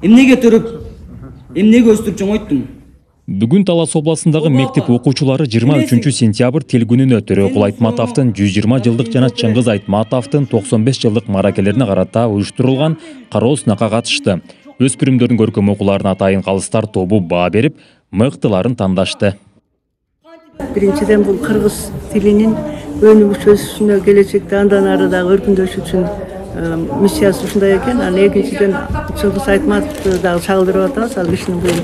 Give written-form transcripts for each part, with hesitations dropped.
Эмнеге төрөп, эмнеге өстүрүп чоңойттуң? Бүгүн Талас областындагы мектеп окуучулары 23 сентябрь тил күнүнө Төрөкул Айтматовдун 120 жылдык жана Чыңгыз Айтматовдун 95 жылдык маракелерине карата уюштурулган кароо сынакка катышты. Өспүрүмдөрдүн көркөм окууларына атайын калыстар тобу баа берип, мыктыларын тандашты. Биринчиден бул кыргыз тилинин өнүгүш өсүшүнө, келечекте андан ары дагы өркүндөшү үчүн миссиясы ушундай экен. Анан экинчиден Чыңгыз Айтматовду дагы чагылдырып атабыз. Ал кишинин бул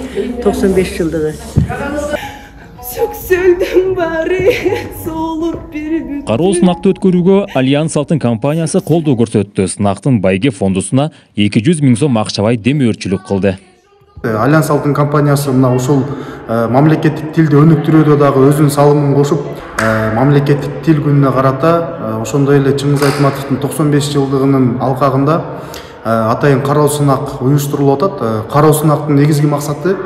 95 жылдыгы. Сөксөлдүн баары соолуп бир. Кароо сынакты өткөрүүгө Альянс Алтын компаниясы колдоо көрсөттү. Сынактын байге фондусуна 200 000 сом акчабай демөөрчүлүк кылды. Альянс Алтын компаниясы мына ушул мамлекеттик тилди өнүктүрүүдө дагы өзүнүн салымын кошуп, мамлекеттик тил күнүнө карата ошондой эле Чыңгыз Айтматовдун 95 жылдыгынын алкагында атайын кароо сынак уюштурулуп атат. Кароо сынактын негизги максаты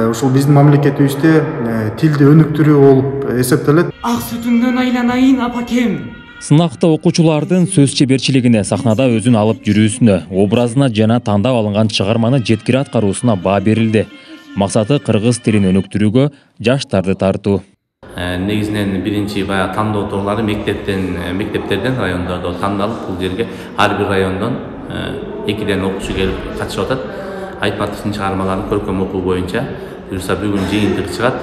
ушул биздин мамлекетибизде тилди өнүктүрүү болуп эсептелет. Ак сүтүңдөн айланайын апакем. Сынакта окуучулардын сөз чеберчилигине, сахнада өзүн алып жүрүүсүнө, образына жана тандап алынган чыгарманы жеткире аткаруусуна баа берилди. Максаты кыргыз тилин өнүктүрүүгө жаштарды тартуу. Негизинен биринчи баягы тандоо торлары мектептерден райондордо тандалып, бул жерге ар бир райондон 2ден окуучу келип катышып атат. Айтматовдун чыгармаларын көркөм окуу боюнча буюрса бүгүн жыйынтык чыгат.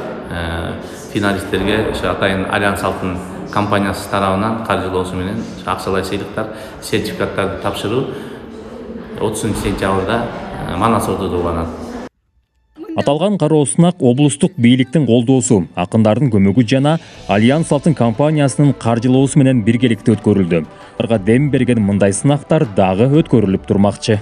Финалисттерге атайын Альянс Алтын компаниясы тарабынан каржылоосу менен акчалай сыйлыктар, сертификаттарды тапшыруу 30 сентябрда Манас ордодо уланат. Аталган кароо сынак облустук бийликтин колдоосу, акындардын көмөгү жана Альянс Алтын компаниясынын каржылоосу менен биргеликте өткөрүлдү. Аларга дем берген мындай сынактар дагы өткөрүлүп турмакчы.